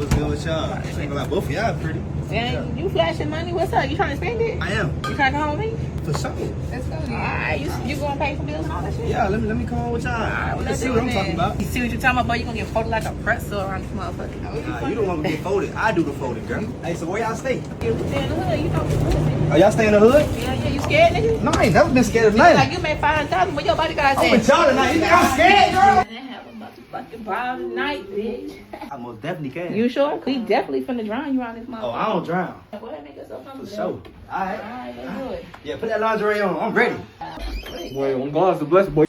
What's good with y'all? I ain't gonna lie, both of y'all pretty. Man, you flashing money? What's up? You trying to spend it? I am. You trying to come with me? For sure. Let's go. Alright, you gonna pay for bills and all that shit? Yeah, let me come on with y'all. Alright, Let's see what I'm talking about. You see what you're talking about, boy? You gonna get folded like a pretzel around this motherfucker. Nah, you don't want to get folded. I do the folding, girl. Hey, so where y'all stay? Yeah, we stay in the hood. You know the hood. Oh, y'all stay in the hood? Yeah, you scared, nigga? No, I ain't never been scared of You nothing. like you made 500,000, but your bodyguard said. I'm with y'all tonight. You think I'm scared, girl? Have a motherfucking ball tonight, bitch. I most definitely can. You sure? We definitely finna drown you on this motherfucker. Oh, I don't drown. Go ahead, make yourself comfortable. For sure. Alright. Alright, let's do it. Yeah, put that lingerie on. I'm ready. Boy, on God's the blessed boy.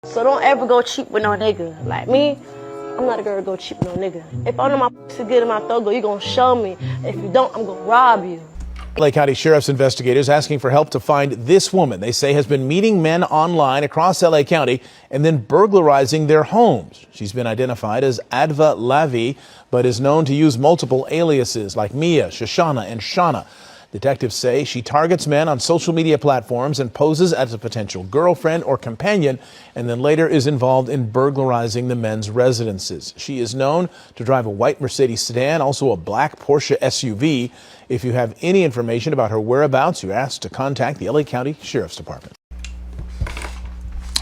So don't ever go cheap with no nigga. Like me, I'm not a girl to go cheap with no nigga. If I know my pussy good in my throat, you gonna show me. If you don't, I'm gonna rob you. LA County Sheriff's investigators asking for help to find this woman they say has been meeting men online across LA County and then burglarizing their homes. She's been identified as F-ya-Motha, but is known to use multiple aliases like Mia, Shoshana, and Shauna. Detectives say she targets men on social media platforms and poses as a potential girlfriend or companion, and then later is involved in burglarizing the men's residences. She is known to drive a white Mercedes sedan, also a black Porsche SUV. If you have any information about her whereabouts, you're asked to contact the LA County Sheriff's Department.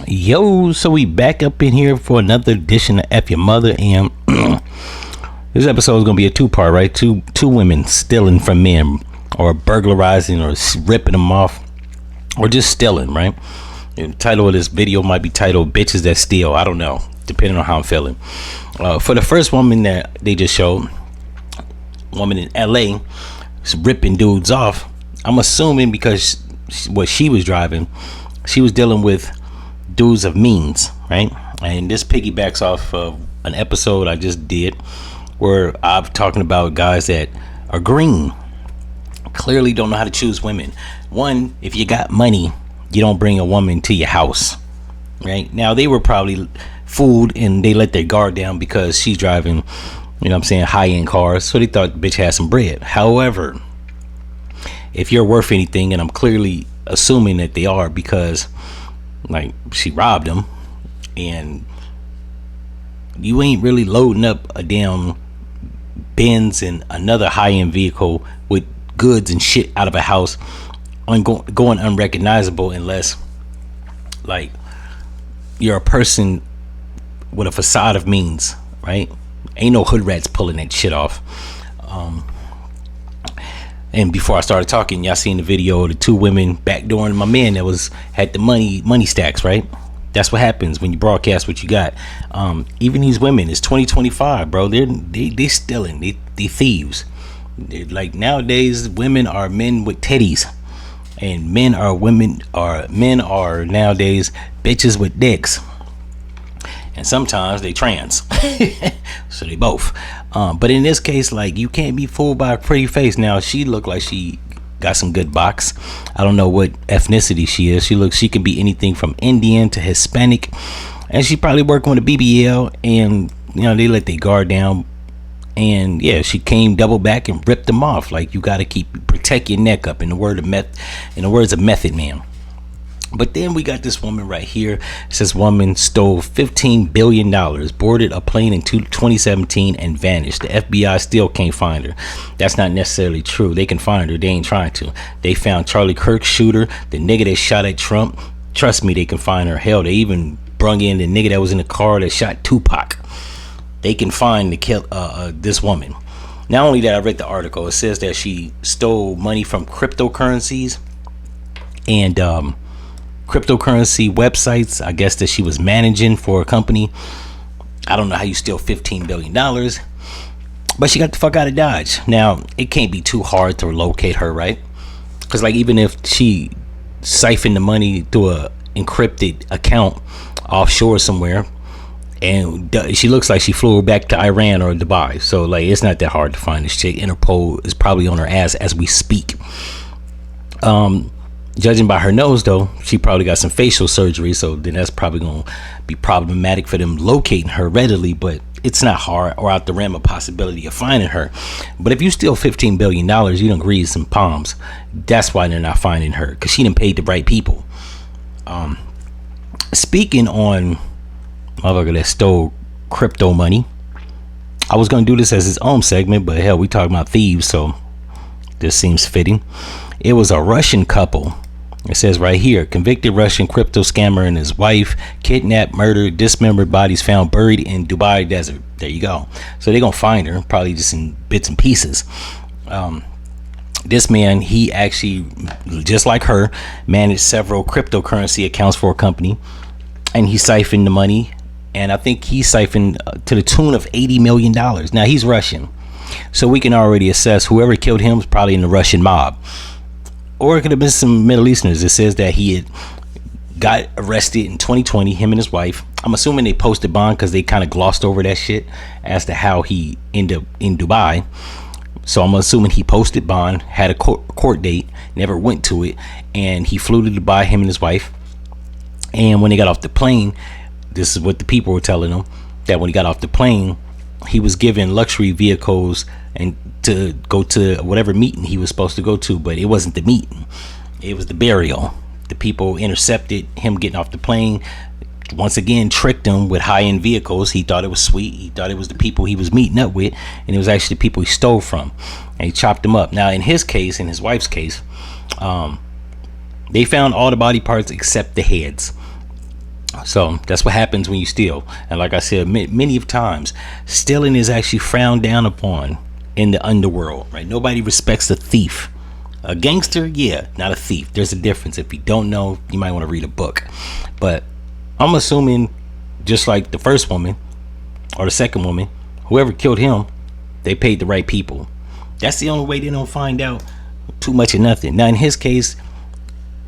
Yo, so we back up in here for another edition of F-ya-Motha, and this episode is going to be a two-part, right? Two women stealing from men, or burglarizing, or ripping them off, or just stealing, right? And the title of this video might be titled Bitches That Steal. I don't know, depending on how I'm feeling. For the first woman that they just showed, woman in LA, is ripping dudes off. I'm assuming because what she was driving, she was dealing with dudes of means, right? And this piggybacks off of an episode I just did where I'm talking about guys that are green, clearly don't know how to choose women. One, if you got money, you don't bring a woman to your house, right? Now, they were probably fooled and they let their guard down because she's driving, you know what I'm saying, high-end cars, so they thought the bitch had some bread. However, if you're worth anything, and I'm clearly assuming that they are, because like she robbed them, and you ain't really loading up a damn Benz and another high-end vehicle with goods and shit out of a house going unrecognizable unless like you're a person with a facade of means, right? Ain't no hood rats pulling that shit off. And before I started talking, y'all seen the video of the two women backdooring my man that had the money stacks, right? That's what happens when you broadcast what you got. Even these women, it's 2025, bro. They stealing. They thieves. Like nowadays, women are men with teddies, and men are nowadays bitches with dicks, and sometimes they trans. So they both. But in this case, like, you can't be fooled by a pretty face. Now she looked like she got some good box. I don't know what ethnicity she is. She can be anything from Indian to Hispanic, and she probably working with a BBL, and you know they let their guard down. And yeah, she came double back and ripped them off. Like, you got to protect your neck up, in the words of Method Man. But then we got this woman right here. It says woman stole $15 billion, boarded a plane in 2017 and vanished. The FBI still can't find her. That's not necessarily true. They can find her. They ain't trying to. They found Charlie Kirk's shooter, the nigga that shot at Trump. Trust me, they can find her. Hell, they even brung in the nigga that was in the car that shot Tupac. They can find this woman. Not only that, I read the article. It says that she stole money from cryptocurrencies and cryptocurrency websites, I guess, that she was managing for a company. I don't know how you steal $15 billion, but she got the fuck out of Dodge. Now, it can't be too hard to locate her, right? Because like, even if she siphoned the money through a encrypted account offshore somewhere, and she looks like she flew back to Iran or Dubai, so like, it's not that hard to find this chick. Interpol is probably on her ass as we speak. Judging by her nose, though, she probably got some facial surgery, so then that's probably gonna be problematic for them locating her readily. But it's not hard or out the realm of possibility of finding her. But if you steal $15 billion, you done grease some palms. That's why they're not finding her, because she done paid the right people. Speaking on motherfucker that stole crypto money, I was gonna do this as his own segment, but hell, we talking about thieves, so this seems fitting. It was a Russian couple. It says right here, convicted Russian crypto scammer and his wife kidnapped, murdered, dismembered bodies found buried in Dubai desert. There you go. So they're gonna find her, probably just in bits and pieces. This man, he actually, just like her, managed several cryptocurrency accounts for a company, and he siphoned the money, and I think he siphoned to the tune of $80 million. Now he's Russian, so we can already assess whoever killed him was probably in the Russian mob. Or it could have been some Middle Easterners. It says that he had got arrested in 2020, him and his wife. I'm assuming they posted bond because they kind of glossed over that shit as to how he ended up in Dubai. So I'm assuming he posted bond, had a court date, never went to it, and he flew to Dubai, him and his wife. And when they got off the plane, this is what the people were telling him, that when he got off the plane, he was given luxury vehicles and to go to whatever meeting he was supposed to go to, but it wasn't the meeting, it was the burial. The people intercepted him getting off the plane, once again tricked him with high-end vehicles. He thought it was sweet, he thought it was the people he was meeting up with, and it was actually the people he stole from, and he chopped them up. Now in his case, in his wife's case, they found all the body parts except the heads. So that's what happens when you steal. And like I said many of times, stealing is actually frowned down upon in the underworld, right? Nobody respects a thief. A gangster, yeah, not a thief. There's a difference. If you don't know, you might want to read a book. But I'm assuming, just like the first woman or the second woman, whoever killed him, they paid the right people. That's the only way they don't find out too much of nothing. Now in his case,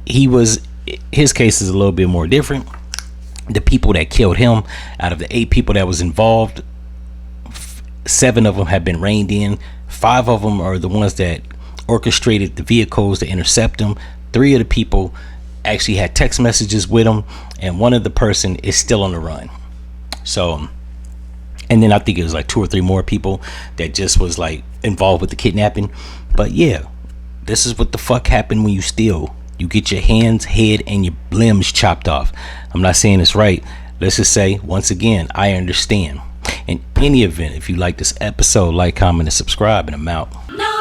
his case is a little bit more different. The people that killed him, out of the 8 people that was involved, 7 of them have been reined in. 5 of them are the ones that orchestrated the vehicles to intercept them. 3 of the people actually had text messages with them, and one of the person is still on the run. So, and then I think it was like 2 or 3 more people that just was like involved with the kidnapping. But yeah, this is what the fuck happened when you steal. You get your hands, head, and your limbs chopped off. I'm not saying it's right. Let's just say, once again, I understand. In any event, if you like this episode, like, comment, and subscribe, and I'm out. No.